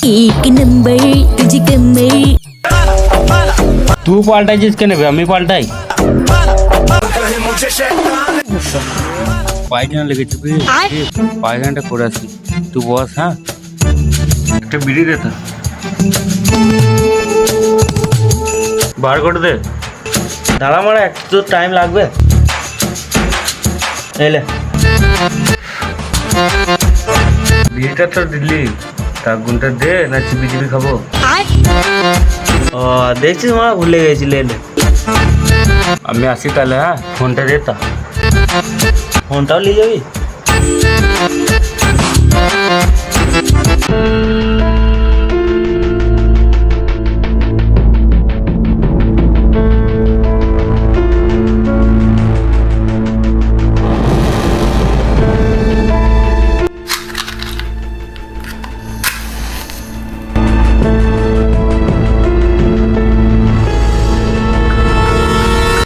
एक नंबर तुझी कमर। तू पाल्टायचीस का नाही मी पाल्टाय পায়খানা লেগেছে পায়খানাটা করে আসি তুই বস হ্যাঁ একটা বিড়ি দে তা বার করে দে দাঁড়া মারা একটু টাইম লাগবে এলে বিড়িটা তো দিলি তা গুনটা দে না চিবি চিবি খাবো ও দেখছিস মা ভুলে গেছিলে এলে আমি আসি তাহলে হ্যাঁ ফোনটা দে তা ফোনটাও নিয়ে যাবি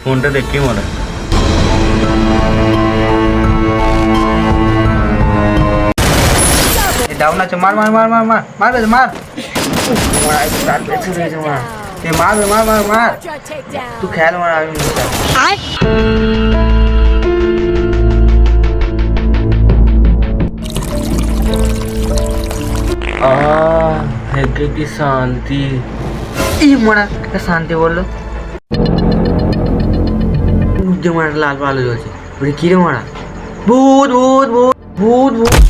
ফোনটা দেখি মনে डाउन আছে मार मार मार मार मार मार बे मार मार आई काट बेच रे मार ये मार बे मार मार मार तू खेल मार আমি হেগে কি শান্তি এই মারা একটা শান্তি বললো মুদ্দে মারা লাল ভালো জ্বলছে বলি কি রে মারা ভূত ভূত ভূত ভূত ভূত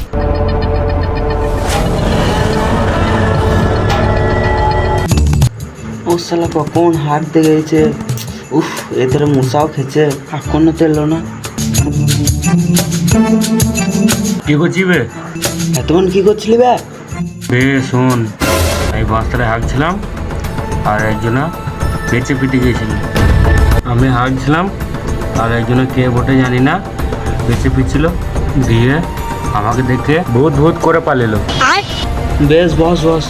ও শালা কখন হাত দিয়ে গেছে উফ এদের মশাও খেছে এখনো তো এলো না কি করছিস বে এতক্ষণ কি করছিলি বে বে শোন এই বাসটায় হাঁকছিলাম আর একজনা বেঁচে পিটে গিয়েছিল আমি হাঁকছিলাম আর একজনা কে বটে জানি না বেঁচে পিটছিল দিয়ে আমাকে দেখে ভূত ভূত করে পালিলো বেশ বস বস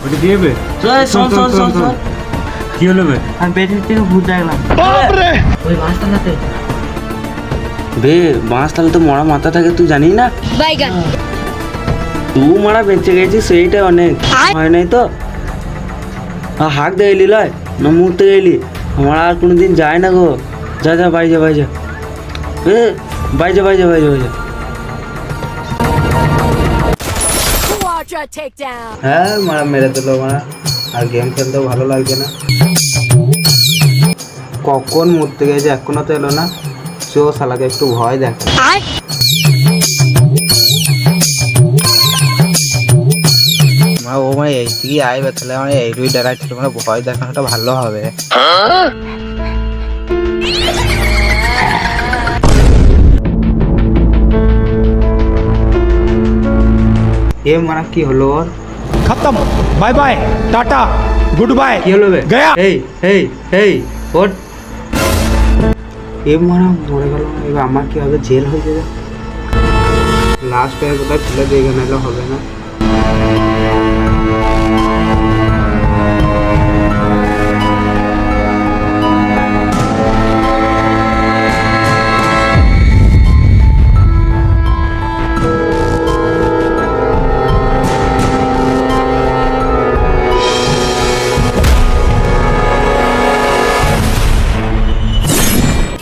ওটা দিয়ে বে শোন শোন শোন শোন কি হলো বে আমি পেটের থেকে ভূত দেখলাম ওই বাসটাতে বে বাঁশতালে তো মরা মাথা থাকে তুই জানিস না বাইগান তুই মারা বেঁচে গেছিস সেইটা অনেক হয় নাই তো হাঁক দিয়ে এলি লয় না মুহূর্তে গেলি আমার আর কোনোদিন যায় না গো যা যা বাই যা বাই যা এ বাই যা বাই যা বাই যা বাই যা quadra takedown। হ্যাঁ মারা মেরে দিল মারা আর গেম খেলতেও ভালো লাগছে না কখন মরতে গেছে এখনো তো এলো না চো শালাকে একটু ভয় দেখ ও মানে এই দিকে আইবে তাহলে মানে এই দুই ডেরাই ছিল মানে ভয় দেখানোটা ভালো হবে এ মানে কি হলো ওর खत्म bye bye tata goodbye কি হলো বে गया এই এই এই ওর এ মানে মরে গেল এবার আমার কি হবে জেল হয়ে যাবে লাস্ট টাইম কোথায় ফেলে দিয়ে গেলে হবে না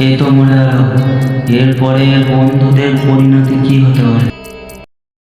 এ তো মরে গেল এরপরে এর বন্ধুদের পরিণতি কি হতে পারে